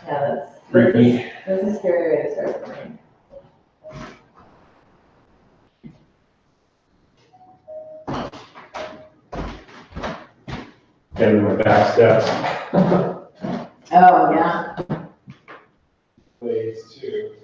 Yeah, Freaky. that's a scary way to start the morning. And my back steps. Oh, yeah. Ways too.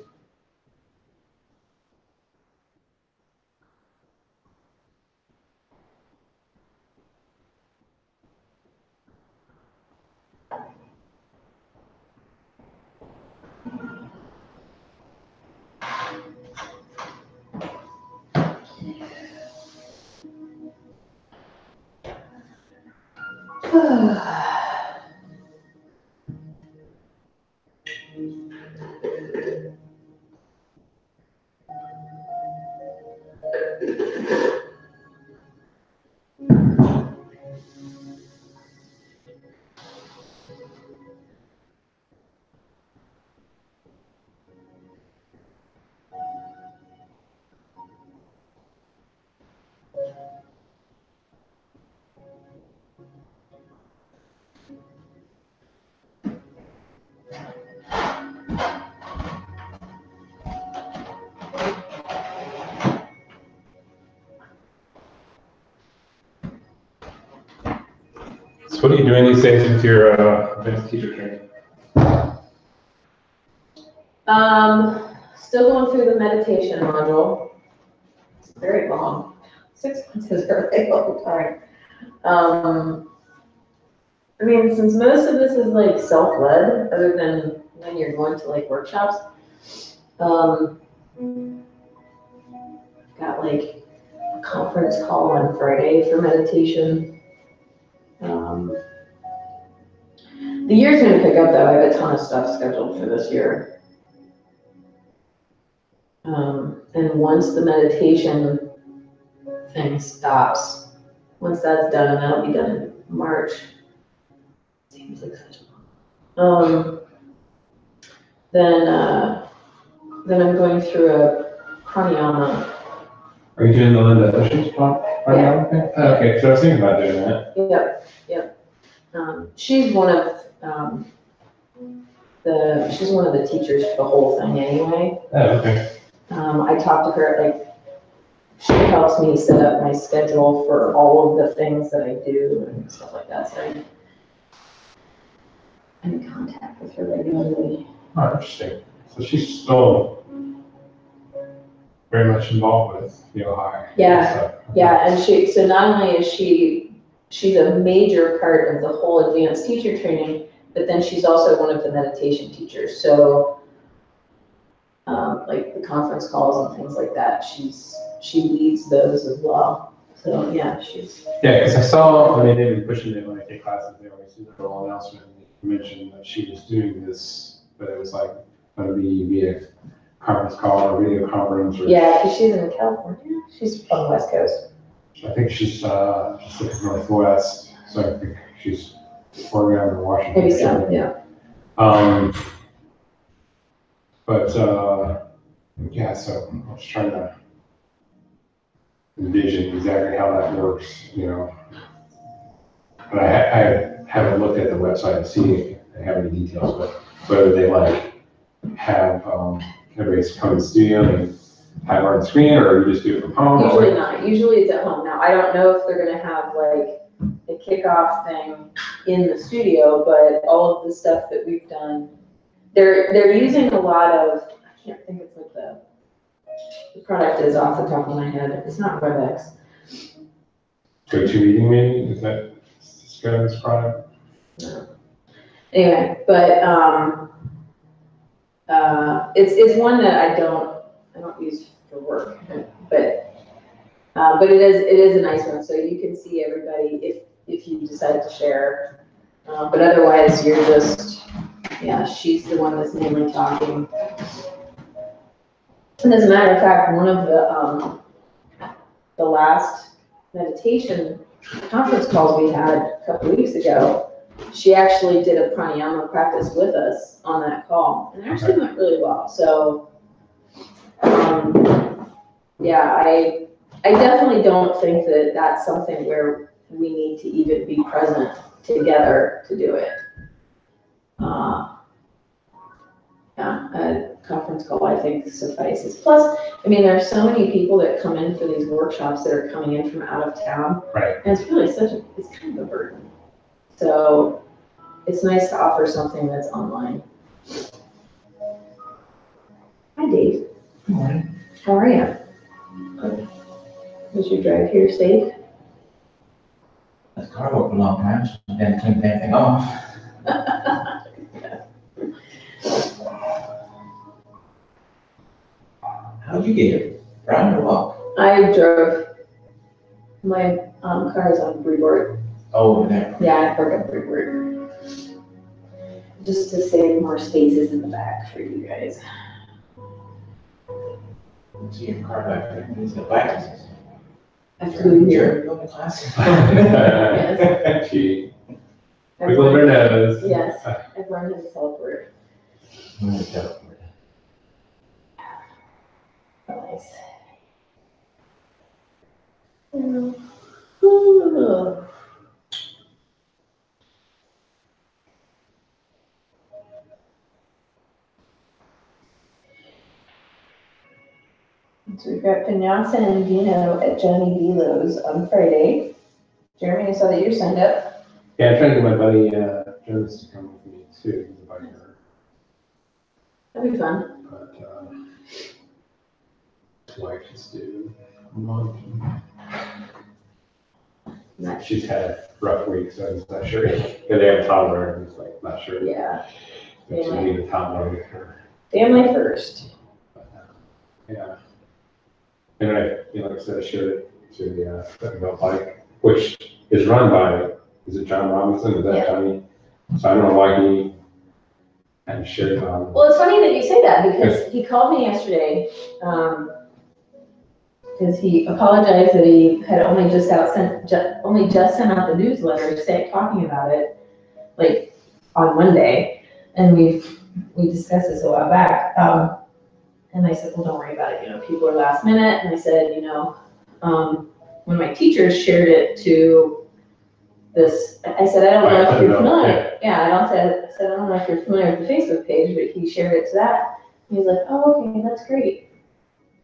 So what are you doing these days with your advanced teacher training? Still going through the meditation module. It's very long. 6 months is a very long time. I mean, since most of this is like self-led, other than when you're going to like workshops, got like a conference call on Friday for meditation. The year's gonna pick up though. I have a ton of stuff scheduled for this year. And once the meditation thing stops, once that's done, and that'll be done in March. Seems like such a long. Then I'm going through a pranayama. Are you doing the Linda Ocean's pranayama thing? Oh, okay, so I was thinking about doing that. Yep. She's one of the teachers for the whole thing anyway. Oh, okay. I talked to her, like, she helps me set up my schedule for all of the things that I do and stuff like that, so I'm in contact with her regularly. Oh, interesting. So she's still very much involved with the Ohio. Yeah, yeah, and so not only is she's a major part of the whole advanced teacher training, but then she's also one of the meditation teachers, so like the conference calls and things like that, she leads those as well. So yeah, Yeah, because I saw, they've been pushing it when I take classes, they always do the little announcement, and they mentioned that she was doing this, but it was like, going to be via conference call or video conference. Or, yeah, because she's in California, she's on the West Coast. I think she's just in the Northwest, so I think she's Oregon or Washington. Maybe so, yeah. Yeah, so I was trying to envision exactly how that works, But I haven't looked at the website to see if they have any details, but whether they like have everybody's come in the studio and have it on the screen, or you just do it from home. Usually not. Usually it's at home. Now I don't know if they're gonna have like a kickoff thing in the studio, but all of the stuff that we've done, they're using a lot of, I can't think it's like the product is off the top of my head. It's not WebEx. GoToMeeting maybe, is that this product? No. Anyway, but it's one that I don't use for work, but it is a nice one, so you can see everybody if you decide to share. But otherwise, you're just, yeah, she's the one that's mainly talking. And as a matter of fact, one of the last meditation conference calls we had a couple weeks ago, she actually did a pranayama practice with us on that call, and it actually went really well. So, yeah, I definitely don't think that that's something where we need to even be present together to do it. Yeah, a conference call, I think, suffices. Plus, I mean, there's so many people that come in for these workshops that are coming in from out of town. Right. And it's really it's kind of a burden. So it's nice to offer something that's online. Hi, Dave. Good morning. How are you? Was your drive here safe? That's car worked a long time, so I didn't clean anything off. How'd you get here? Ride or walk? I drove. My car is on Freeport. Oh, over there. Yeah, I park at Freeport. Just to save more spaces in the back for you guys. See your car back there. He's got bicycles. I flew here. Yoga class. She wiggled her nose. Yes, I've learned how to teleport. Nice. So we've got Pinyasa and Dino at Johnny Velo's on Friday. Jeremy, I saw that you're signed up. Yeah, I'm trying to get my buddy Jonas to come with me too. He's a biker. That'd be fun. But his wife is due a month. Nice. She's had a rough week, so I'm just not sure. Yeah, they have a toddler, and he's like, not sure. Yeah, If she need a toddler with her. family first. But, yeah. And like I said, I showed it to the Belt Bike, which is run by, is it John Robinson? Is that Yeah. Johnny? So I don't know why he hadn't shared it on. Well, it's funny that you say that because he called me yesterday, because he apologized that he had only just sent out the newsletter talking about it, like on Monday, and we discussed this a while back. And I said, well, don't worry about it. People are last minute. And I said, when my teachers shared it to this, I said, I don't know if you're familiar. Yeah, I said, I don't know if you're familiar with the Facebook page, but he shared it to that. And he's like, oh, okay, that's great.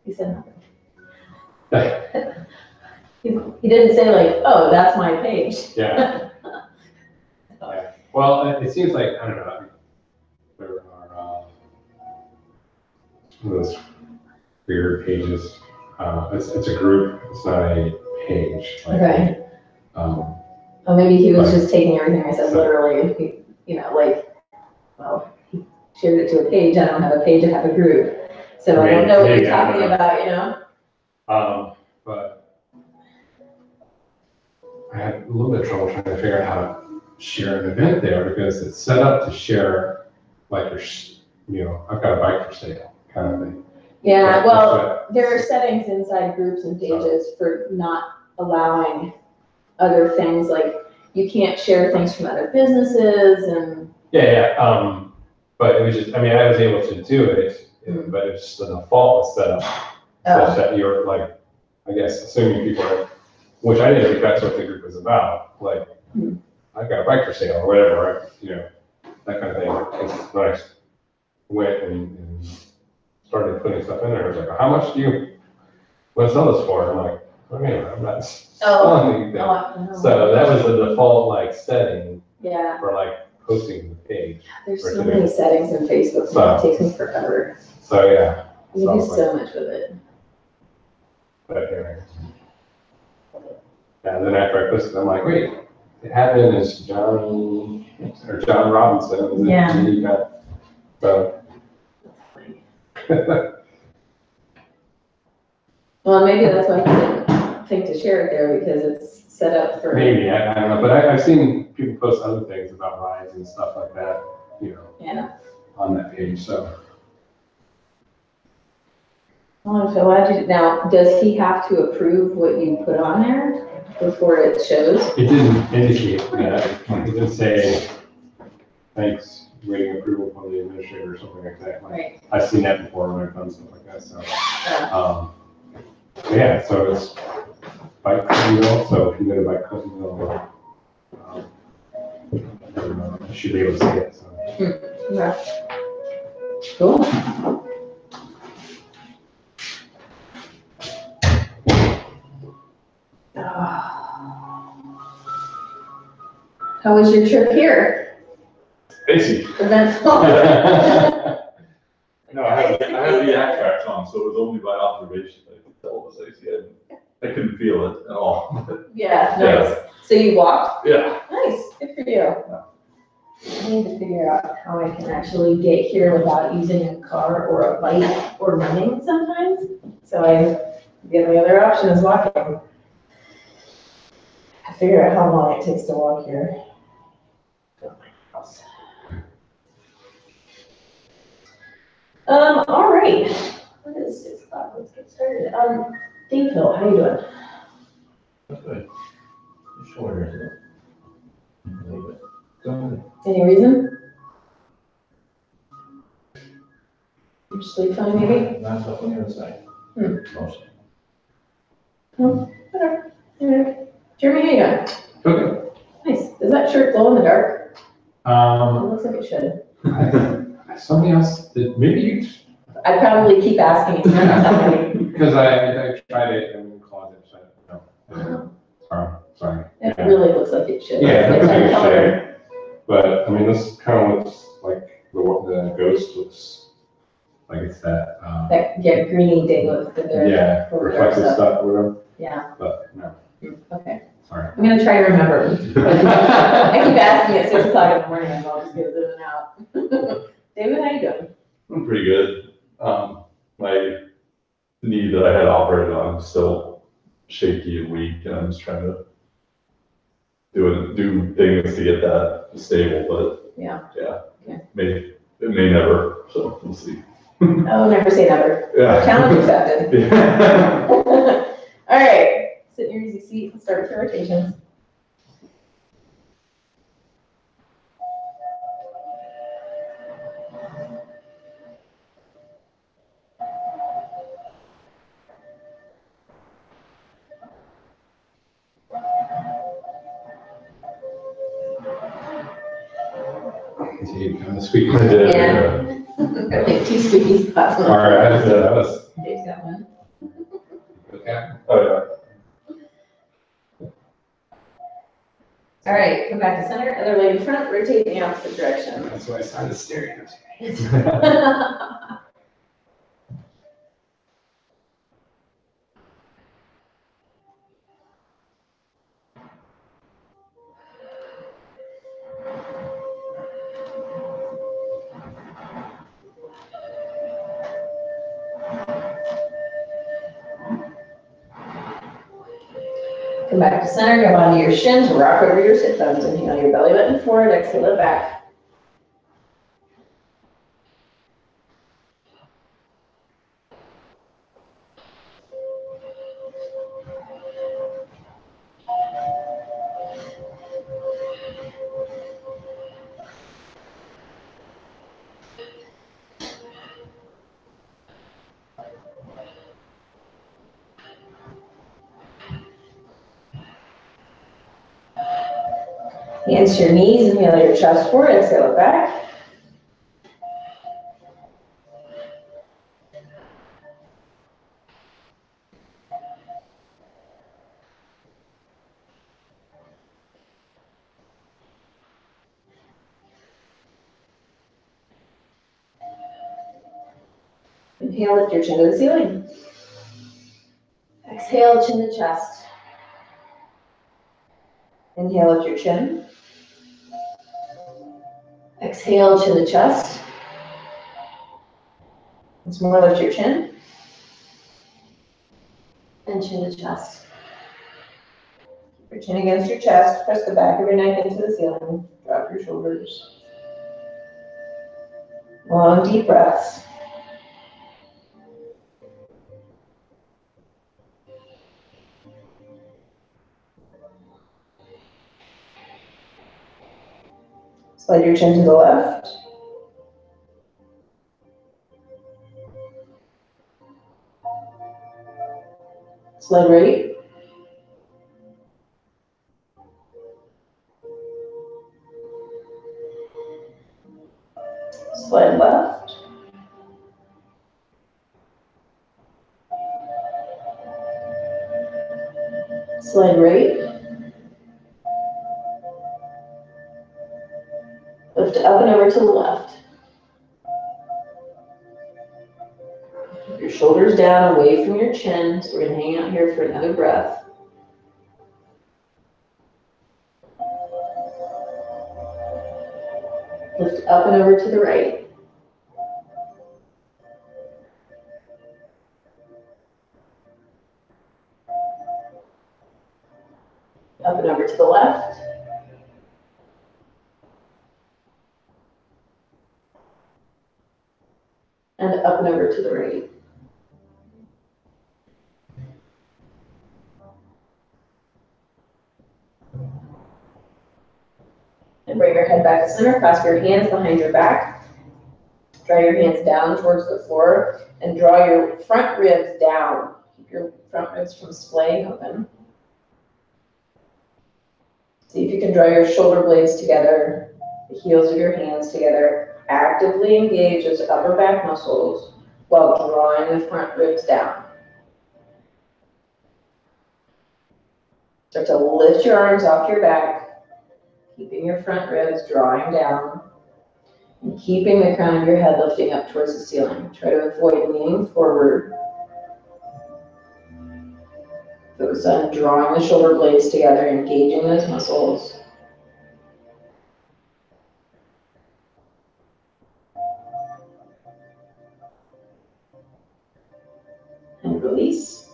He said nothing. He didn't say like, oh, that's my page. Yeah. Yeah. Well, it seems like, I don't know, there are those weird pages. It's a group, it's not a page. Like, Okay. Oh, maybe he was But- just taking everything I said literally, well, he shared it to a page. I don't have a page, I have a group. So I don't know what Maybe, you're I don't talking know. about, But I had a little bit of trouble trying to figure out how to share an event there because it's set up to share like I've got a bike for sale kind of thing. Yeah, But- well, there are settings inside groups and pages for not allowing other things, like you can't share things from other businesses and. Yeah. But it was just, I was able to do it, but it's just the default was set up such that you're like, I guess, assuming people are, which I didn't think that's what the group was about. Like, I've got a bike for sale or whatever, that kind of thing. It's when I went and started putting stuff in there, I was like, how much do you want to sell this for? I'm like, what do you mean? I'm not selling anything. So that was the default setting Yeah, for posting the page. there's so many settings in Facebook, now, it takes me forever. So yeah. You do so much with it. But anyway. Yeah, then after I posted, I'm like, wait, it happened as John Robinson. Yeah. And he got, so. Well, maybe that's why he didn't think to share it there, because it's set up for. Maybe, I don't know, but I've seen people post other things about rides and stuff like that, Yeah. on that page, so. Oh, so now, does he have to approve what you put on there before it shows? It didn't indicate that, it didn't say, thanks, waiting approval from the administrator or something like that. Right. I've seen that before when I've done stuff like that, so. Yeah. Yeah, so it's Bike Clintonville, so if you go to Bike Clintonville, you should be able to see it, so. Yeah. Cool. How was your trip here? Basically. Eventful. No, I had the yak tracks on, so it was only by observation that I could tell it was icy. I couldn't feel it at all. Yeah, nice. So you walked? Yeah. Nice, good for you. I need to figure out how I can actually get here without using a car or a bike or running sometimes. So the only other option is walking. I figure out how long it takes to walk here. Go to my house. All right. What is 6 o'clock? Let's get started. Dave Hill, how you doing? That's good. It's shorter, isn't it? I believe it. Go ahead. Any reason? You sleep fine, maybe? That's up on the other side. Mostly. Whatever. Yeah. Jeremy, how you doing? Okay. Nice. Does that shirt glow in the dark? It looks like it should. Somebody else, did, maybe you, I probably keep asking you. You're not telling me. because I tried it in the closet, so, no. Sorry. It really looks like it should. Yeah, it It's looks like that it color. But, I mean, this kind of looks like the ghost looks like it's that, That, yeah, greeny thing with the dark. yeah, with the dark reflective stuff, whatever, Yeah, but no, okay. sorry. I'm gonna try to remember. I keep asking at 6 o'clock in the morning, and I'll just get it in and out. David, how you doing? I'm pretty good. My knee that I had operated on is still shaky and weak, and I'm just trying to do things to get that stable, but Yeah. Okay. it may never, so we'll see. Oh, never say never. Yeah. Challenge accepted. Yeah. All right, sit in your easy seat and start with your rotations. Continue on the squeak. I did, Yeah. I think 2 squeaky spots. All right, that was, Dave's got one. okay. Oh, All right, come back to center, other leg in front, rotate in the opposite direction. That's why I started staring at you. Come back to center, go onto your shins, rock over your sit bones, inhale your belly button forward, exhale it back. Hands to your knees, inhale your chest forward, exhale it back. Inhale, lift your chin to the ceiling. Exhale, chin to chest. Inhale, lift your chin. Exhale, chin to chest. Once more, lift your chin. And chin to chest. Keep your chin against your chest. Press the back of your neck into the ceiling. Drop your shoulders. Long, deep breaths. Slide your chin to the left. Slide right. Slide left. Slide right. Lift up and over to the left. Keep your shoulders down, away from your chin. So we're gonna hang out here for another breath. Lift up and over to the right. Up and over to the left. And up and over to the right. And bring your head back to center, clasp your hands behind your back. Draw your hands down towards the floor and draw your front ribs down. Keep your front ribs from splaying open. See if you can draw your shoulder blades together, the heels of your hands together. Actively engage those upper back muscles while drawing the front ribs down. Start to lift your arms off your back, keeping your front ribs drawing down, and keeping the crown of your head lifting up towards the ceiling. Try to avoid leaning forward. Focus on drawing the shoulder blades together, engaging those muscles. And release.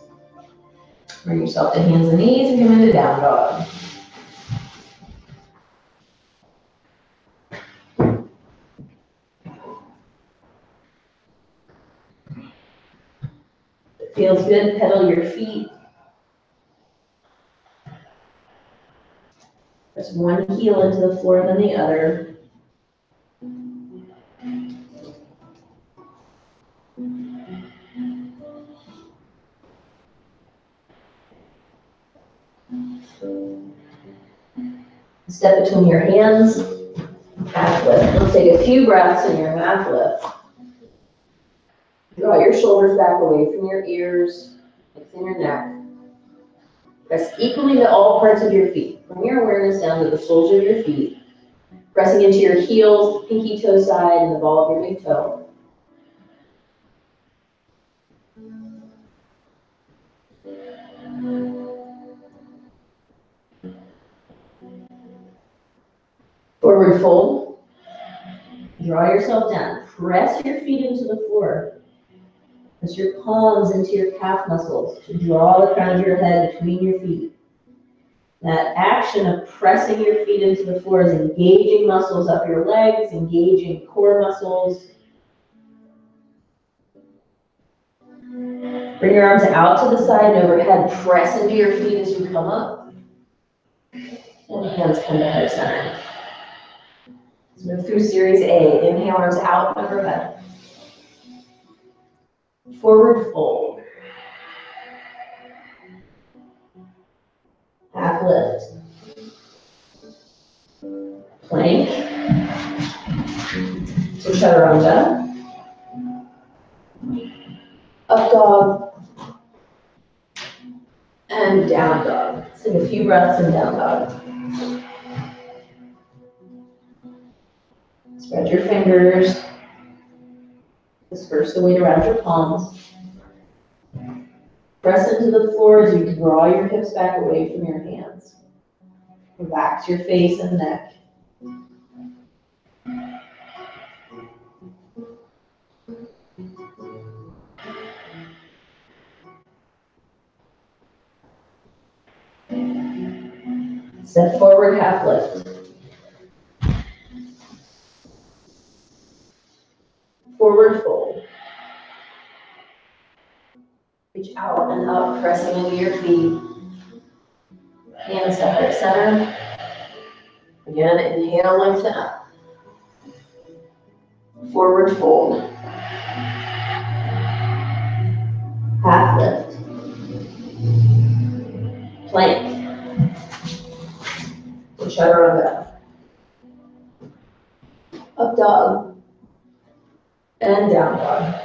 Bring yourself to hands and knees and come into down dog. If it feels good, pedal your feet. Press one heel into the floor and then the other. Step between your hands, half lift. Let's take a few breaths in your half lift. Draw your shoulders back away from your ears, in your neck. Press equally to all parts of your feet. Bring your awareness down to the soles of your feet, pressing into your heels, pinky toe side, and the ball of your big toe. Forward fold. Draw yourself down. Press your feet into the floor. Press your palms into your calf muscles to draw the crown of your head between your feet. That action of pressing your feet into the floor is engaging muscles up your legs, engaging core muscles. Bring your arms out to the side and overhead. Press into your feet as you come up. And hands come to heart center. Let's move through series A. Inhale, arms out and overhead. Forward fold. Half lift. Plank. To chaturanga. Up dog. And down dog. Let's take a few breaths in down dog. Spread your fingers. Disperse the weight around your palms. Press into the floor as you draw your hips back away from your hands. Relax your face and neck. Step forward, half lift. Forward fold. Reach out and up, pressing into your feet. Hands to heart center. Again, inhale, lengthen up. Forward fold. Half lift. Plank. Chaturanga. Up dog. And down dog.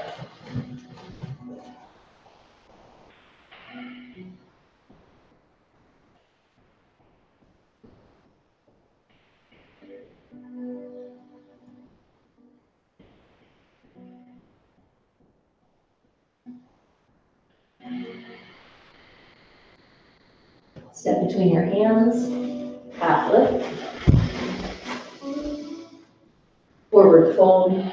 Step between your hands, half lift. Forward fold.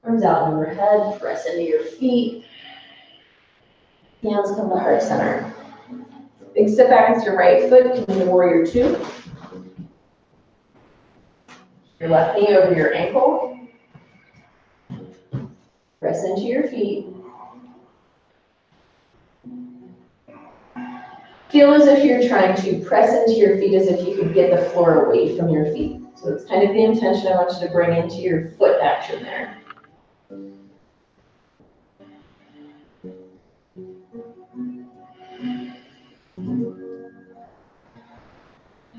Arms out overhead, press into your feet. Hands come to heart center. Big step back with your right foot, come to warrior two. Your left knee over your ankle. Press into your feet. Feel as if you're trying to press into your feet as if you could get the floor away from your feet. So it's kind of the intention I want you to bring into your foot action there.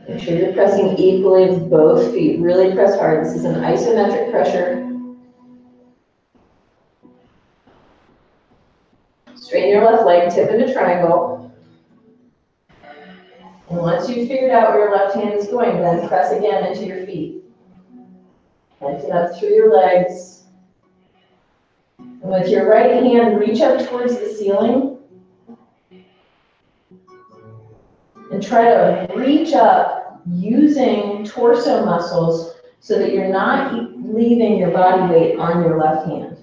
Make sure you're pressing equally with both feet. Really press hard. This is an isometric pressure. Straighten your left leg, tip into triangle. And once you've figured out where your left hand is going, then press again into your feet. Lift it up through your legs. And with your right hand, reach up towards the ceiling. And try to reach up using torso muscles so that you're not leaving your body weight on your left hand.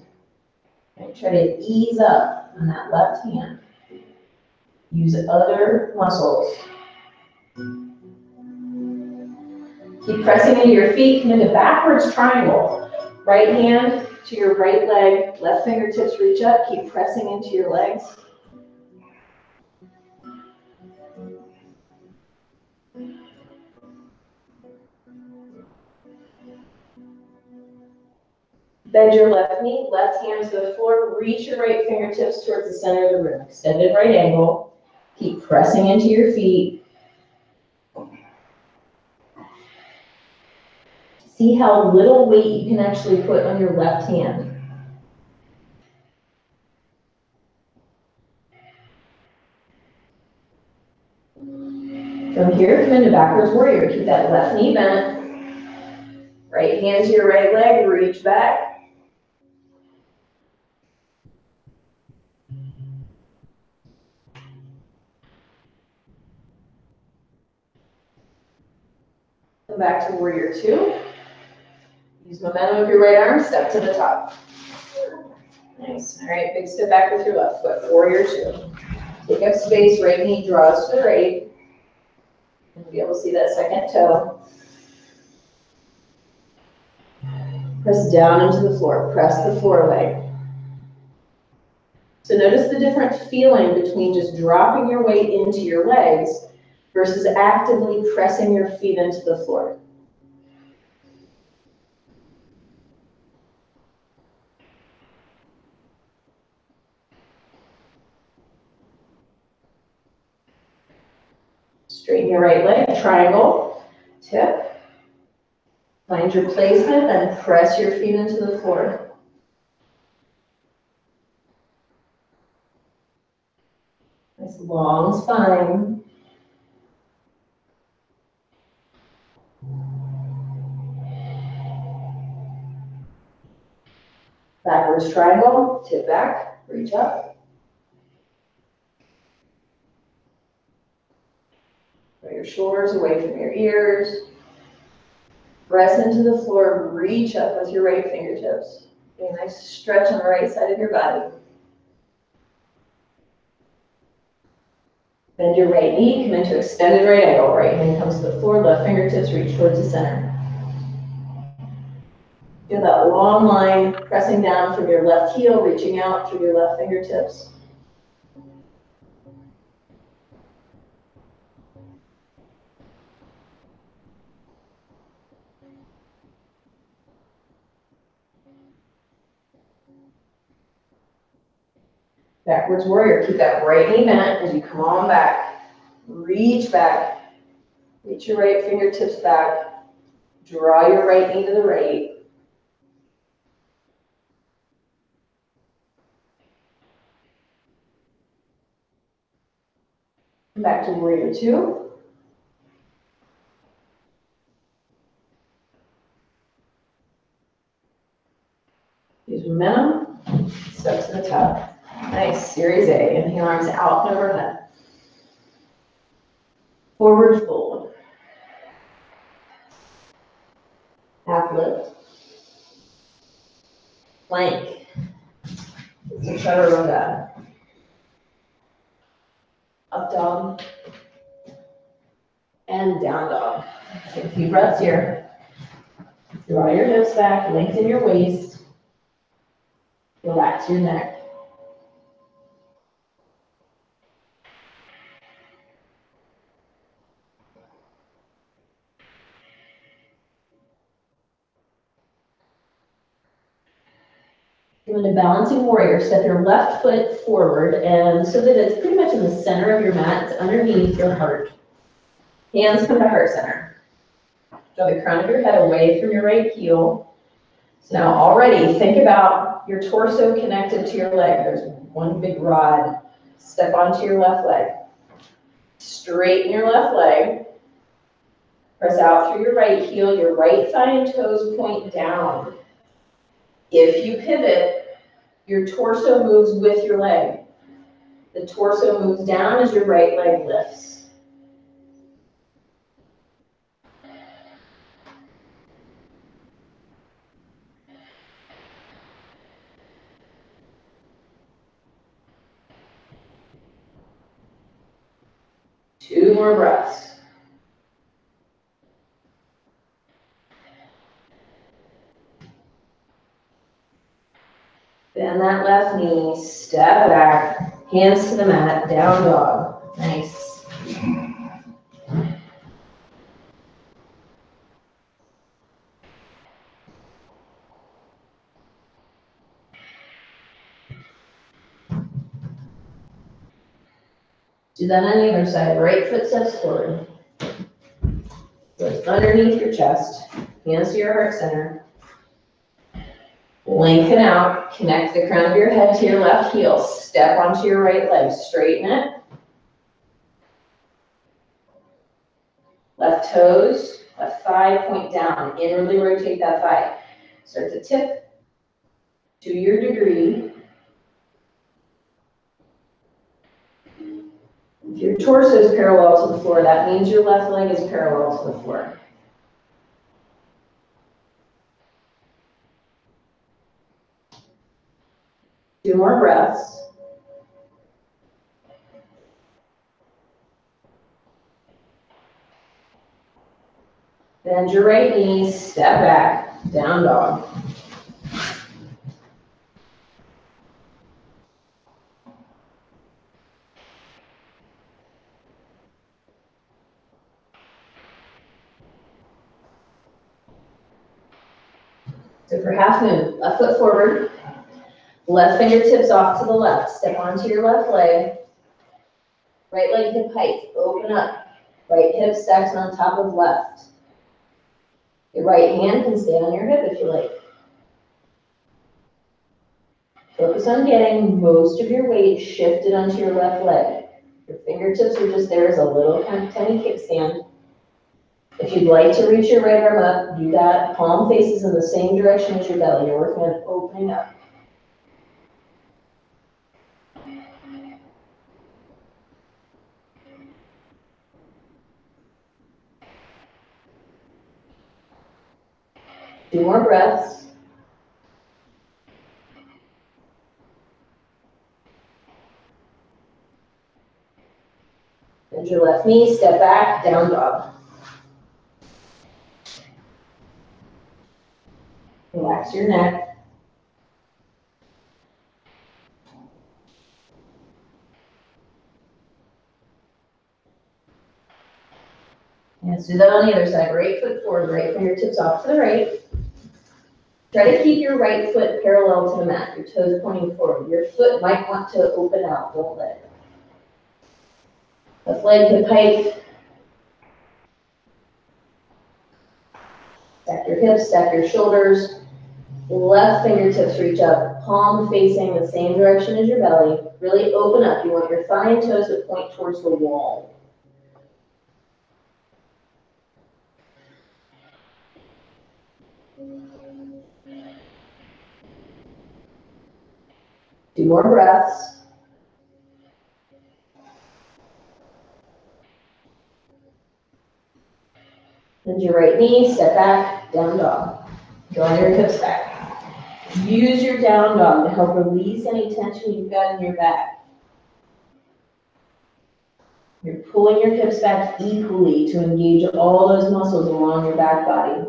Okay, try to ease up on that left hand. Use other muscles. Keep pressing into your feet, come into backwards triangle. Right hand to your right leg, left fingertips reach up, keep pressing into your legs. Bend your left knee, left hand to the floor, reach your right fingertips towards the center of the room. Extended right angle. Keep pressing into your feet. See how little weight you can actually put on your left hand. From here, come into backwards warrior. Keep that left knee bent. Right hand to your right leg, reach back. Come back to warrior two. Use momentum of your right arm, step to the top. Nice. All right, big step back with your left foot, warrior two. Take up space, right knee draws to the right. And be able to see that second toe. Press down into the floor, press the floor leg. So notice the different feeling between just dropping your weight into your legs versus actively pressing your feet into the floor. Straighten your right leg, triangle, tip. Find your placement, then press your feet into the floor. Nice long spine. Backwards triangle, tip back, reach up. Put your shoulders away from your ears. Press into the floor, reach up with your right fingertips. Get a nice stretch on the right side of your body. Bend your right knee, come into extended right angle. Right hand comes to the floor, left fingertips reach towards the center. Feel that long line pressing down from your left heel, reaching out through your left fingertips. Backwards warrior, keep that right knee bent as you come on back. Reach back, reach your right fingertips back. Draw your right knee to the right. Come back to warrior two. Use momentum, step to the top. Nice, series A. Inhale, arms out and overhead. Forward fold. Half lift. Plank. So chaturanga. Up dog. And down dog. Take a few breaths here. Draw your hips back, lengthen your waist. Relax your neck. Go into balancing warrior. Step your left foot forward and so that it's pretty much in the center of your mat, it's underneath your heart. Hands come to heart center. Draw the crown of your head away from your right heel. So now already think about your torso connected to your leg. There's one big rod. Step onto your left leg. Straighten your left leg. Press out through your right heel. Your right thigh and toes point down. If you pivot, your torso moves with your leg. The torso moves down as your right leg lifts. Two more breaths. Bend that left knee, step back, hands to the mat, down dog. Nice. Do that on the other side. Right foot steps forward. Foot underneath your chest. Hands to your heart center. Lengthen out. Connect the crown of your head to your left heel. Step onto your right leg. Straighten it. Left toes, left thigh, point down. Inwardly rotate that thigh. Start to tip to your degree. If your torso is parallel to the floor, that means your left leg is parallel to the floor. Two more breaths. Bend your right knee, step back, down dog. So for half moon, left foot forward, left fingertips off to the left. Step onto your left leg. Right leg hip height, open up. Right hip stacks on top of left. Your right hand can stay on your hip if you like. Focus on getting most of your weight shifted onto your left leg. Your fingertips are just there as a little tiny kickstand. If you'd like to reach your right arm up, do that. Palm faces in the same direction as your belly. You're working on opening up. Two more breaths. Bend your left knee, step back, down dog. Relax your neck. And let's do that on the other side. Right foot forward, right fingertips off to the right. Try to keep your right foot parallel to the mat, your toes pointing forward. Your foot might want to open out, don't let it. Left leg hip height. Stack your hips, stack your shoulders. Left fingertips reach up, palm facing the same direction as your belly. Really open up. You want your thigh and toes to point towards the wall. Two more breaths. Bend your right knee, step back, down dog. Draw your hips back. Use your down dog to help release any tension you've got in your back. You're pulling your hips back equally to engage all those muscles along your back body.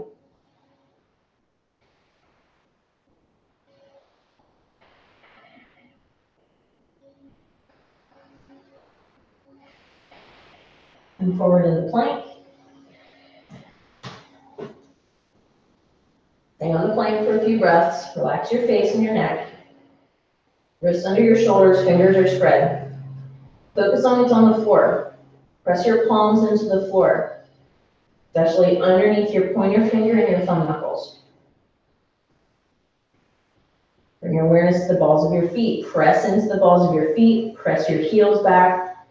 And forward into plank. Stay on the plank for a few breaths. Relax your face and your neck. Wrists under your shoulders, fingers are spread. Focus on what's on the floor. Press your palms into the floor, especially underneath your pointer finger and your thumb knuckles. Bring your awareness to the balls of your feet. Press into the balls of your feet. Press your heels back.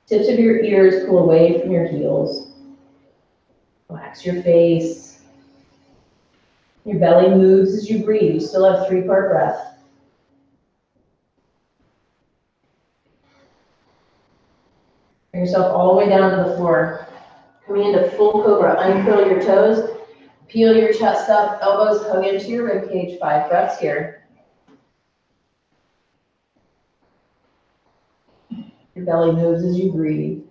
Tips of your ears pull away from your heels. Relax your face. Your belly moves as you breathe. You still have 3-part breath. Bring yourself all the way down to the floor. Coming into full cobra. Uncurl your toes. Peel your chest up. Elbows hug into your ribcage. 5 breaths here. Your belly moves as you breathe.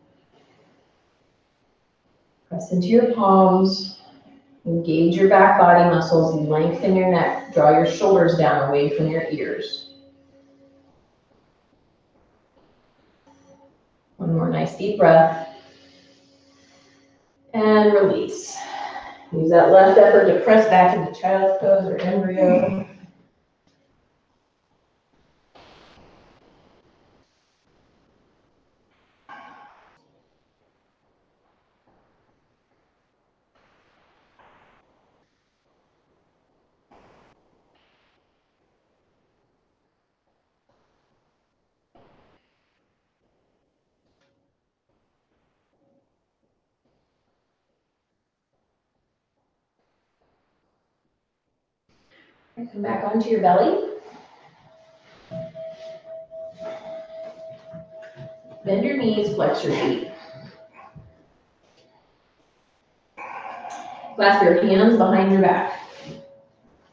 Press into your palms. Engage your back body muscles. Lengthen your neck. Draw your shoulders down away from your ears. One more nice deep breath. And release. Use that left effort to press back into child's pose or embryo. Come back onto your belly. Bend your knees, flex your feet. Clasp your hands behind your back.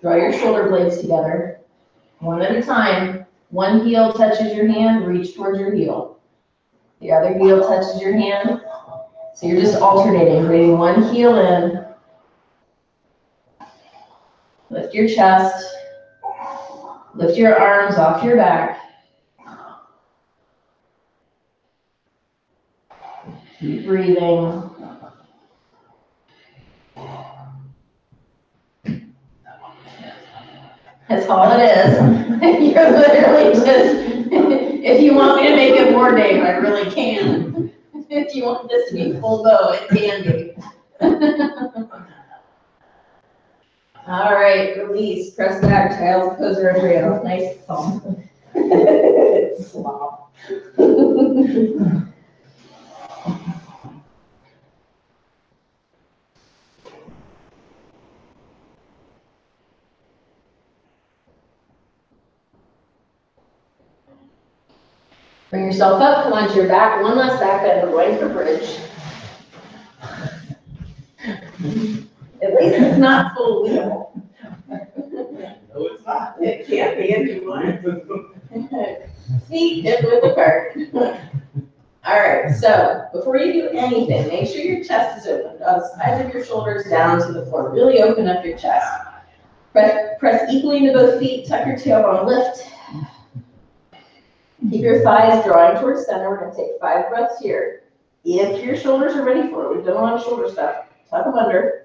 Draw your shoulder blades together. One at a time. One heel touches your hand, reach towards your heel. The other heel touches your hand. So you're just alternating, bringing one heel in. Lift your chest. Lift your arms off your back. Keep breathing. That's all it is. You're literally just, if you want me to make it more, Dave, I really can. If you want this to be full bow, it can be. All right, release, press back, child's pose or embryo. Nice thumb. Slop. Bring yourself up, come onto your back. One last back bend, we're going for bridge. At least it's not full wheel. No, it's not. It can't be if you want. Feet hip width apart. All right, so before you do anything, make sure your chest is open. Draw the sides of your shoulders down to the floor. Really open up your chest. Press equally into both feet. Tuck your tailbone, lift. Keep your thighs drawing towards center. We're going to take 5 breaths here. If your shoulders are ready for it, we've done a lot of shoulder stuff. Tuck them under.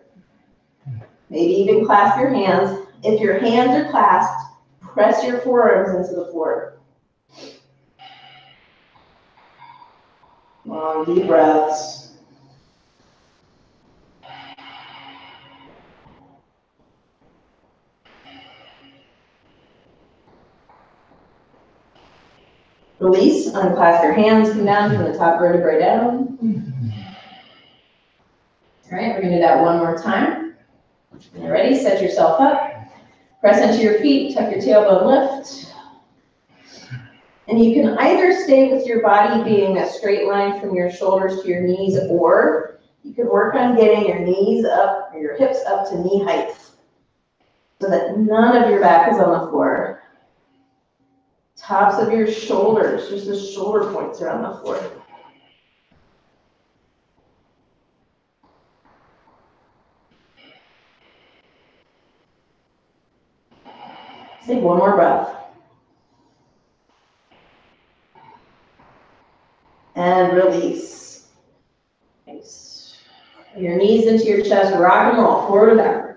Maybe even clasp your hands. If your hands are clasped, press your forearms into the floor. Long, deep breaths. Release, unclasp your hands, come down from the top vertebrae down. All right, we're gonna do that one more time. When you're ready, set yourself up. Press into your feet, tuck your tailbone, lift. And you can either stay with your body being a straight line from your shoulders to your knees, or You can work on getting your knees up, or your hips up to knee height, so that none of your back is on the floor. Tops of your shoulders, just the shoulder points are on the floor. Take one more breath. And release. Nice. Your knees into your chest, rock and roll, forward and backward.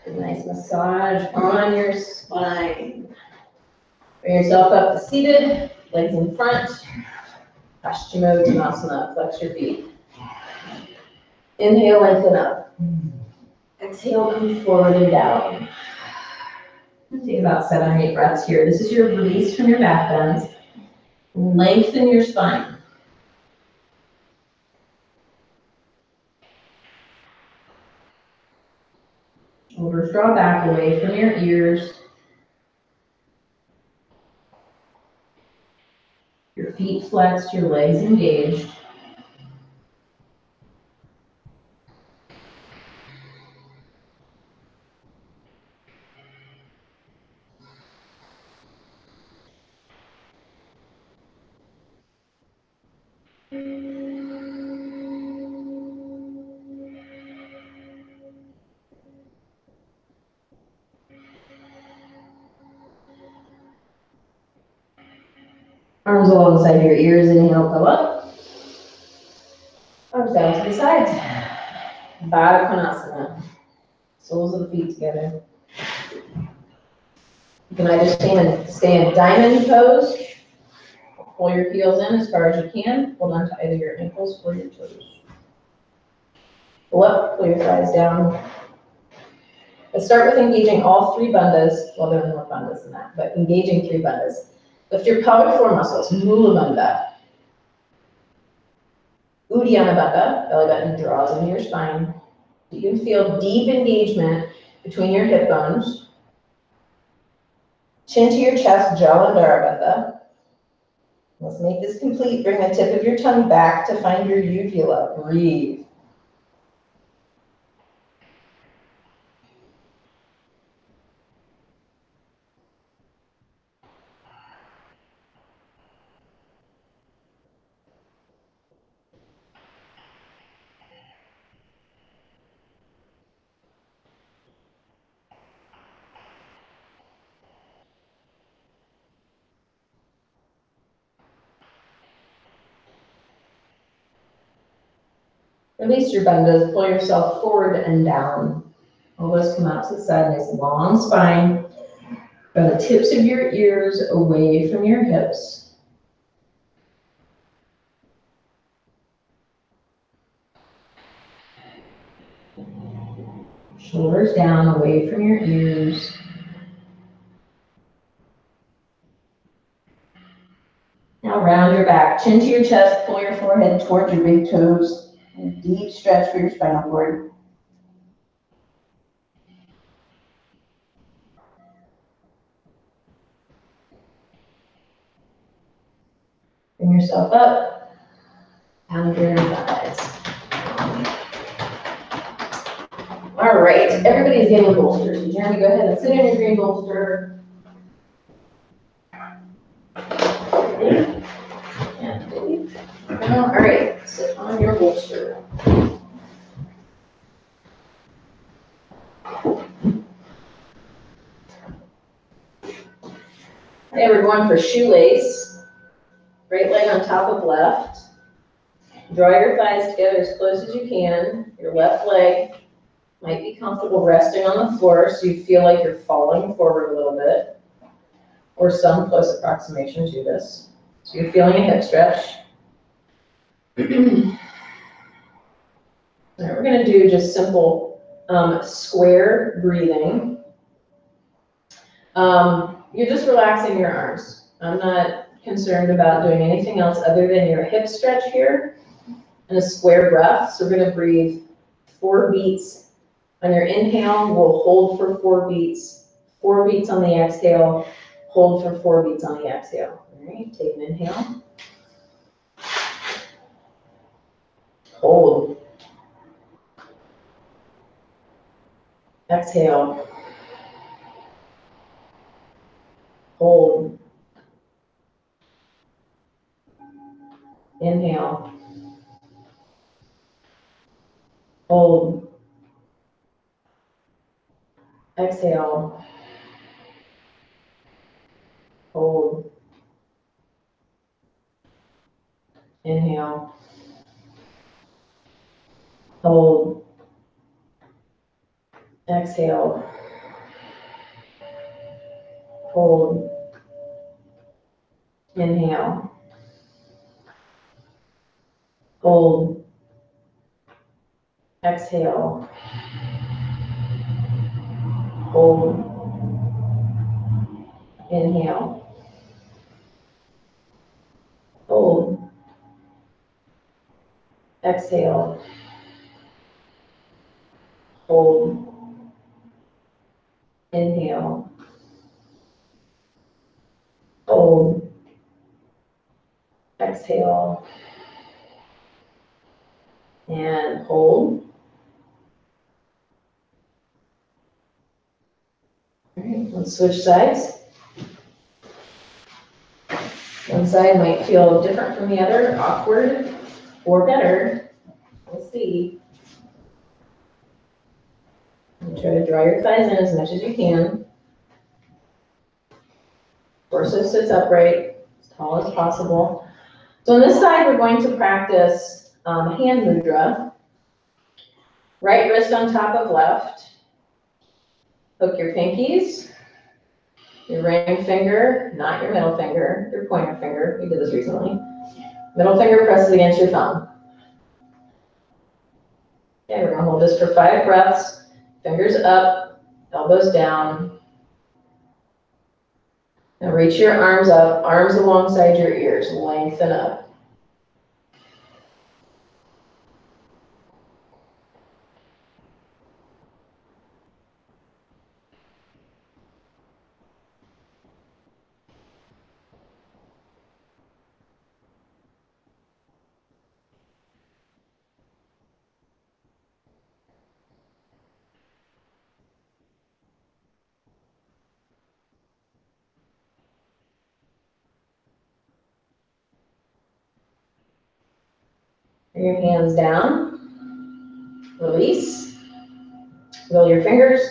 Nice massage on your spine. Bring yourself up to seated, legs in front. Paschimottanasana, flex your feet. Inhale, lengthen up. Exhale, come forward and down. Take about 7 or 8 breaths here. This is your release from your back bends. Lengthen your spine. Shoulders draw back away from your ears. Your feet flexed, your legs engaged. Arms alongside your ears, inhale, go up. Arms down to the sides. Baddha Konasana. Soles of the feet together. You can either stay in diamond pose, pull your heels in as far as you can, hold on to either your ankles or your toes. Pull up, pull your thighs down. Let's start with engaging all 3 bandhas. Well, there are more bandhas than that, but engaging 3 bandhas. Lift your pelvic floor muscles, Mula Bandha. Uddiyana Bandha, belly button draws into your spine. You can feel deep engagement between your hip bones. Chin to your chest, Jalandhara Bandha. Let's make this complete. Bring the tip of your tongue back to find your uvula. Breathe. Release your bandhas, pull yourself forward and down. Elbows come out to the side, nice long spine. Draw the tips of your ears away from your hips. Shoulders down, away from your ears. Now round your back, chin to your chest, pull your forehead towards your big toes. And deep stretch for your spinal cord. Bring yourself up, pound your thighs. All right, everybody's getting bolsters. So Jeremy, go ahead and sit in your green bolster. All right, sit on your bolster. Okay, we're going for shoelace. Right leg on top of left. Draw your thighs together as close as you can. Your left leg might be comfortable resting on the floor so you feel like you're falling forward a little bit, or some close approximation to this. So you're feeling a hip stretch. All right, we're going to do just simple square breathing. You're just relaxing your arms. I'm not concerned about doing anything else other than your hip stretch here and a square breath. So we're going to breathe 4 beats. On your inhale, we'll hold for 4 beats. 4 beats on the exhale. Hold for 4 beats on the exhale. All right, take an inhale. Exhale. Hold. Inhale. Hold. Exhale. Hold. Inhale. Hold. Exhale. Hold. Inhale. Hold. Exhale. Hold. Inhale. Hold. Exhale. Hold. Inhale. Hold. Exhale. And hold. All right, let's switch sides. One side might feel different from the other, awkward or better. We'll see. And try to draw your thighs in as much as you can. Torso sits upright, as tall as possible. So on this side, we're going to practice hand mudra. Right wrist on top of left. Hook your pinkies. Your ring finger, not your middle finger, your pointer finger. We did this recently. Middle finger presses against your thumb. Okay, we're gonna hold this for 5 breaths. Fingers up, elbows down. Now reach your arms up, arms alongside your ears, lengthen up. Bring your hands down, release, roll your fingers.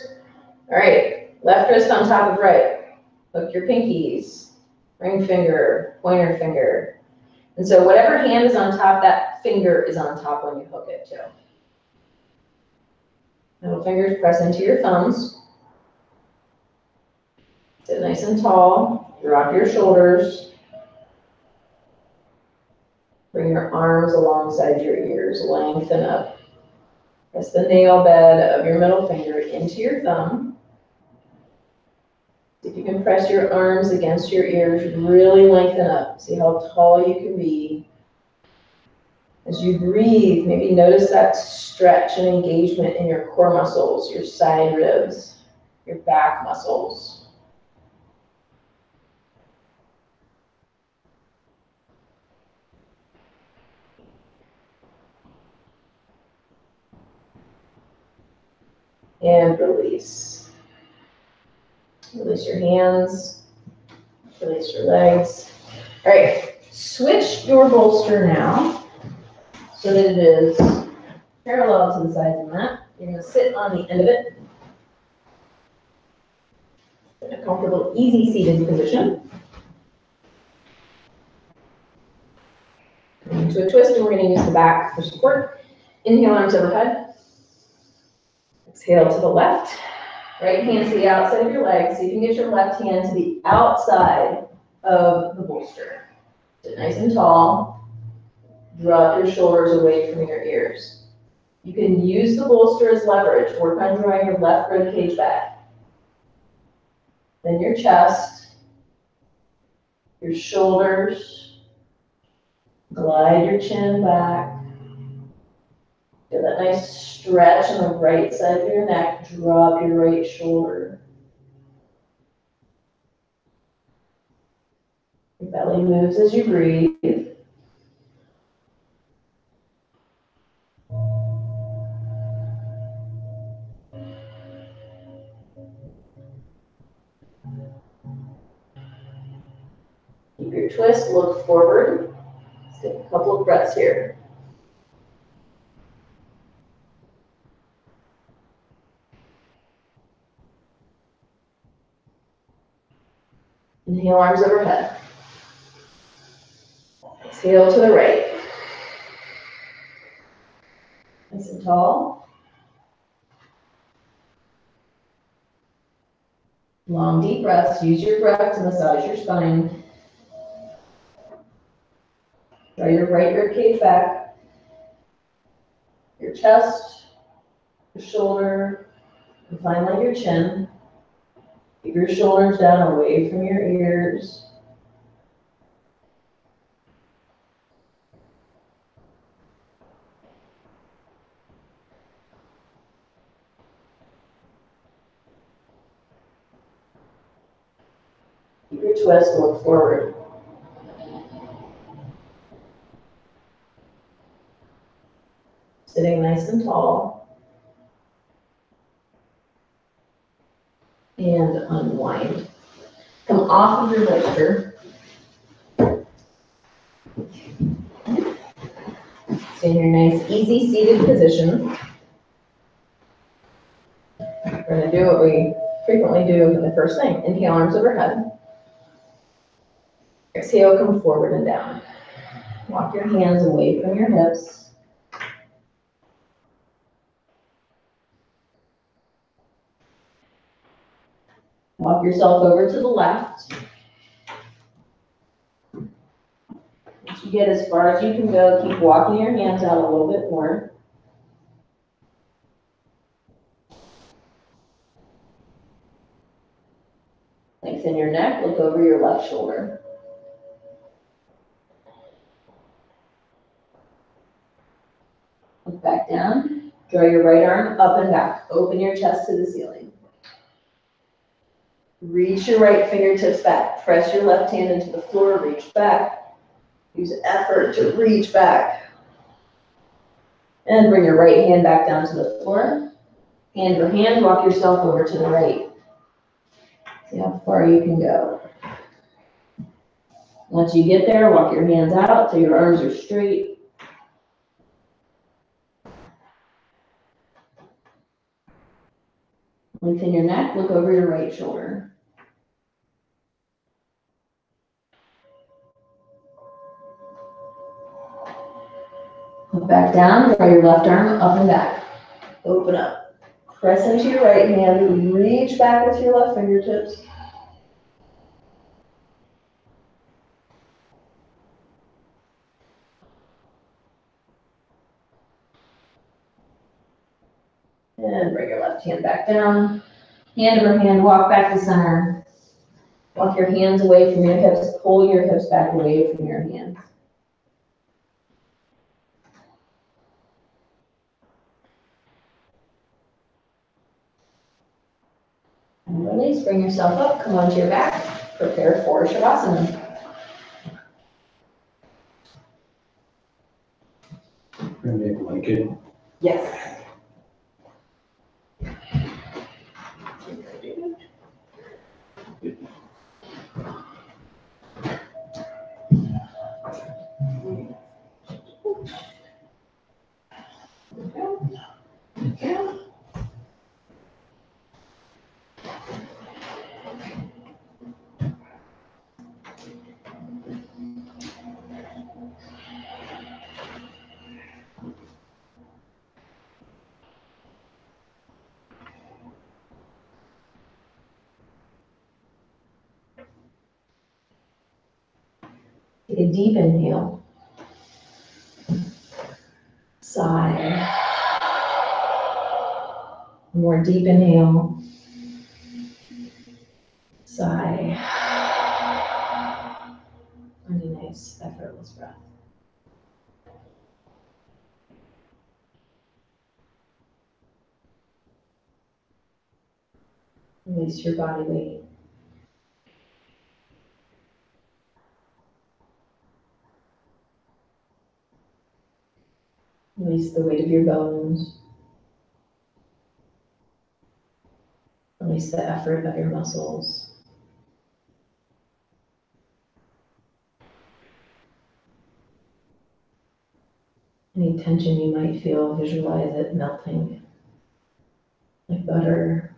All right, left wrist on top of right. Hook your pinkies, ring finger, pointer finger. And so whatever hand is on top, that finger is on top when you hook it too. Middle fingers press into your thumbs. Sit nice and tall, drop your shoulders. Bring your arms alongside your ears, lengthen up. Press the nail bed of your middle finger into your thumb. See if you can press your arms against your ears, really lengthen up. See how tall you can be. As you breathe, maybe notice that stretch and engagement in your core muscles, your side ribs, your back muscles. And release. Release your hands, release your legs. All right, switch your bolster now so that it is parallel to the sides of the mat. You're gonna sit on the end of it in a comfortable, easy seated position. Into a twist, and we're gonna use the back for support. Inhale, arms overhead. Exhale to the left. Right hand to the outside of your leg, so you can get your left hand to the outside of the bolster. Sit nice and tall. Drop your shoulders away from your ears. You can use the bolster as leverage. Work on drawing your left rib cage back. Then your chest, your shoulders. Glide your chin back. Get that nice stretch on the right side of your neck. Drop your right shoulder. Your belly moves as you breathe. your twist, look forward. Let's take a couple of breaths here. Inhale, arms overhead. Exhale to the right. Nice and tall. Long, deep breaths. Use your breath to massage your spine. Draw your right ribcage back. Your chest, your shoulder, and finally your chin. Keep your shoulders down away from your ears. Keep your twist, look forward. Sitting nice and tall. And unwind. Come off of your bolster. Stay in your nice, easy seated position. We're going to do what we frequently do in the first thing. Inhale, arms overhead. Exhale, come forward and down. Walk your hands away from your hips. Walk yourself over to the left. Once you get as far as you can go, keep walking your hands out a little bit more. Lengthen your neck, look over your left shoulder. Look back down, draw your right arm up and back. Open your chest to the ceiling. Reach your right fingertips back. Press your left hand into the floor, reach back. Use effort to reach back. And bring your right hand back down to the floor. Hand over hand, walk yourself over to the right. See how far you can go. Once you get there, walk your hands out so your arms are straight. Lengthen your neck, look over your right shoulder. Look back down, draw your left arm up and back. Open up. Press into your right hand, reach back with your left fingertips. And bring your left hand back down. Hand over hand, walk back to center. Walk your hands away from your hips, pull your hips back away from your hands. And release, bring yourself up, come onto your back, prepare for Shavasana. Bring me a blanket. Yes. Take a deep inhale. Sigh. More deep inhale. Sigh. And a nice, effortless breath. Release your body weight. Release the weight of your bones. Release the effort of your muscles. Any tension you might feel, visualize it melting like butter.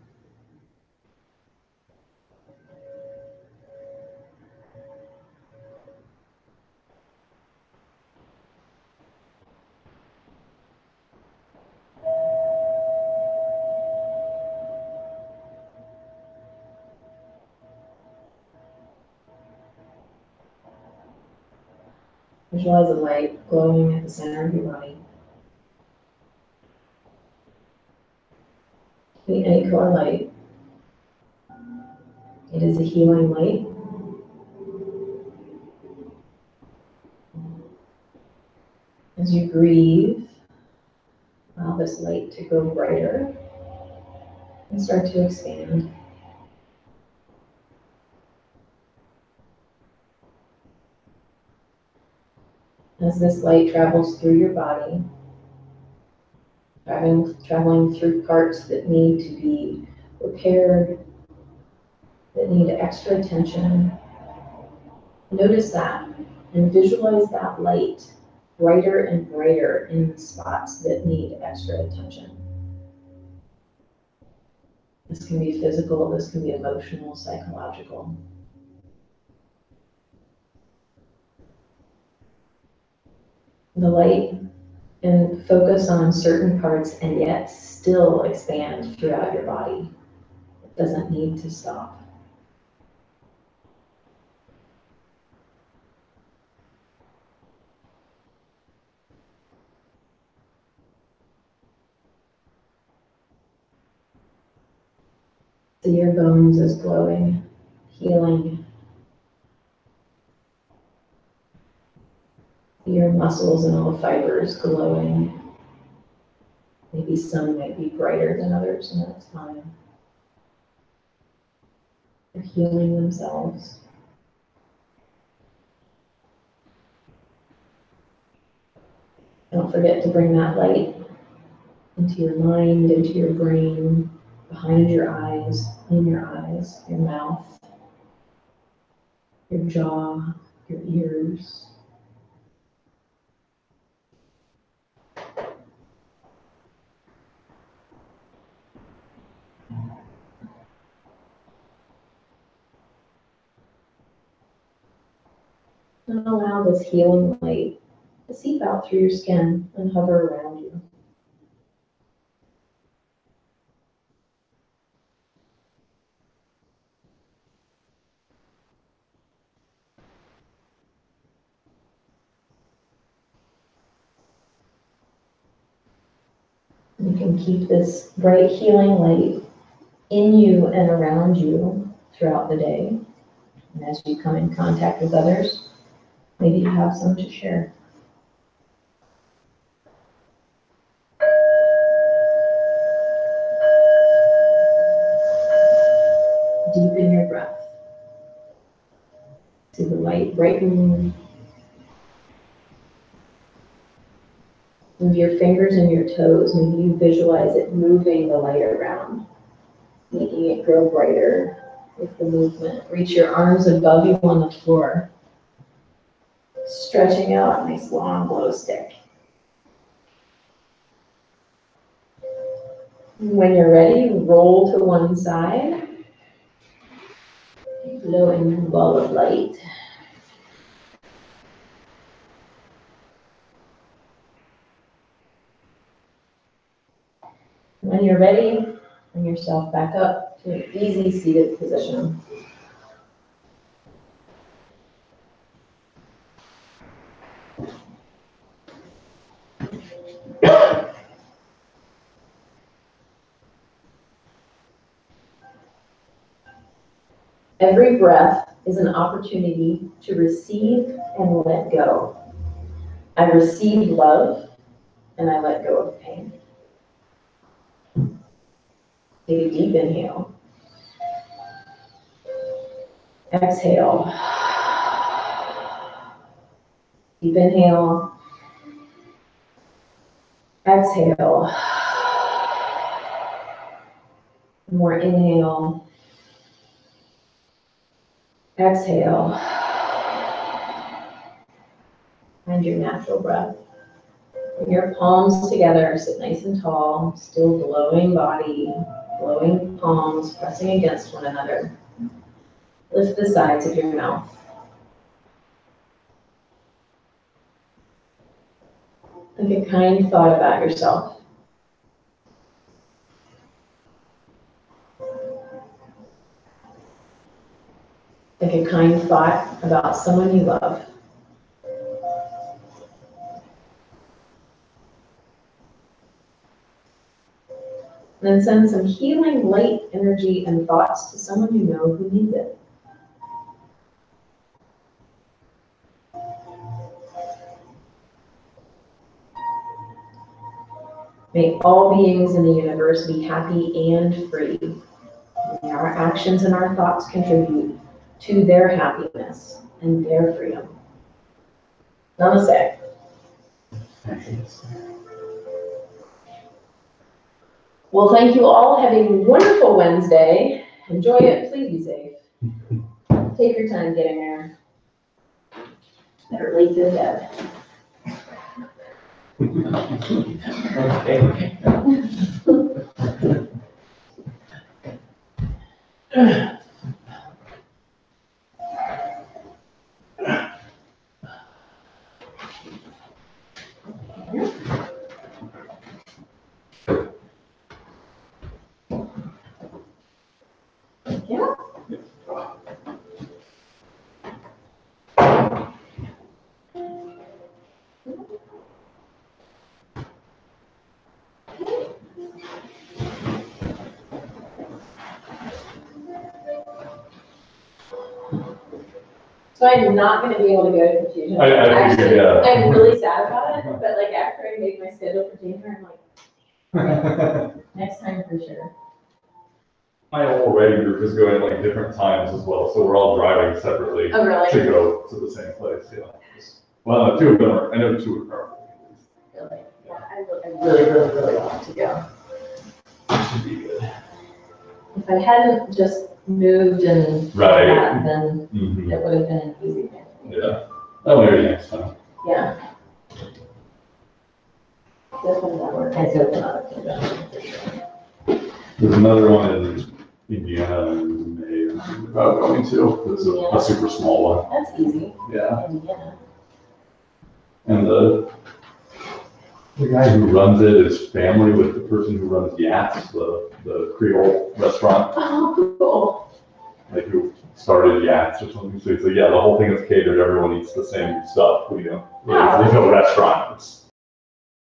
Visualize a light glowing at the center of your body. Be any color light. It is a healing light. As you breathe, allow this light to grow brighter and start to expand. As this light travels through your body, traveling through parts that need to be repaired, that need extra attention, notice that and visualize that light brighter and brighter in the spots that need extra attention. This can be physical, this can be emotional, psychological. The light and focus on certain parts and yet still expand throughout your body. It doesn't need to stop. See your bones as glowing, healing. Your muscles and all the fibers glowing. Maybe some might be brighter than others, and that's fine. They're healing themselves. Don't forget to bring that light into your mind, into your brain, behind your eyes, in your eyes, your mouth, your jaw, your ears. And allow this healing light to seep out through your skin and hover around you. You can keep this bright healing light in you and around you throughout the day. And as you come in contact with others, maybe you have some to share. Deepen your breath. See the light brighten. Move your fingers and your toes. Maybe you visualize it moving the light around, making it grow brighter with the movement. Reach your arms above you on the floor, stretching out a nice long glow stick. When you're ready, roll to one side. Glowing ball of light. When you're ready, bring yourself back up to an easy seated position. Every breath is an opportunity to receive and let go. I receive love and I let go of pain. Take a deep inhale. Exhale. Deep inhale. Exhale. More inhale. Exhale. Find your natural breath. Bring your palms together, sit nice and tall, still glowing body, glowing palms pressing against one another. Lift the sides of your mouth. Think a kind thought about yourself. Think a kind thought about someone you love. Then send some healing light energy and thoughts to someone you know who needs it. May all beings in the universe be happy and free. May our actions and our thoughts contribute to their happiness and their freedom. Namaste. Well, thank you all. Have a wonderful Wednesday. Enjoy it. Please be safe. Take your time getting there. Better late than dead. Okay. Yeah. So I'm not gonna be able to go to Confusion. I figured, Actually, yeah. I'm really sad about it, but like after I make my schedule for January, I'm like, next time for sure. My whole wedding group is going like different times as well, so we're all driving separately Oh, really? to go to the same place, yeah. Well, two of them are, I know two are currently. Really? Yeah, I really want to go. Should be good. If I hadn't just moved and Right. that, then Mhm. it would have been an easy thing. Yeah. Oh, maybe next time. Yeah. This one's not working. I said another convention. There's another one in Indiana in May, I'm thinking about going to. It's a super small one. That's easy. Yeah. Indiana. And the guy who runs it is family with the person who runs Yats, the Creole restaurant, Oh, cool. like who started Yats or something. So it's like, yeah, the whole thing is catered. Everyone eats the same stuff. We don't. Wow. There's no restaurant. It's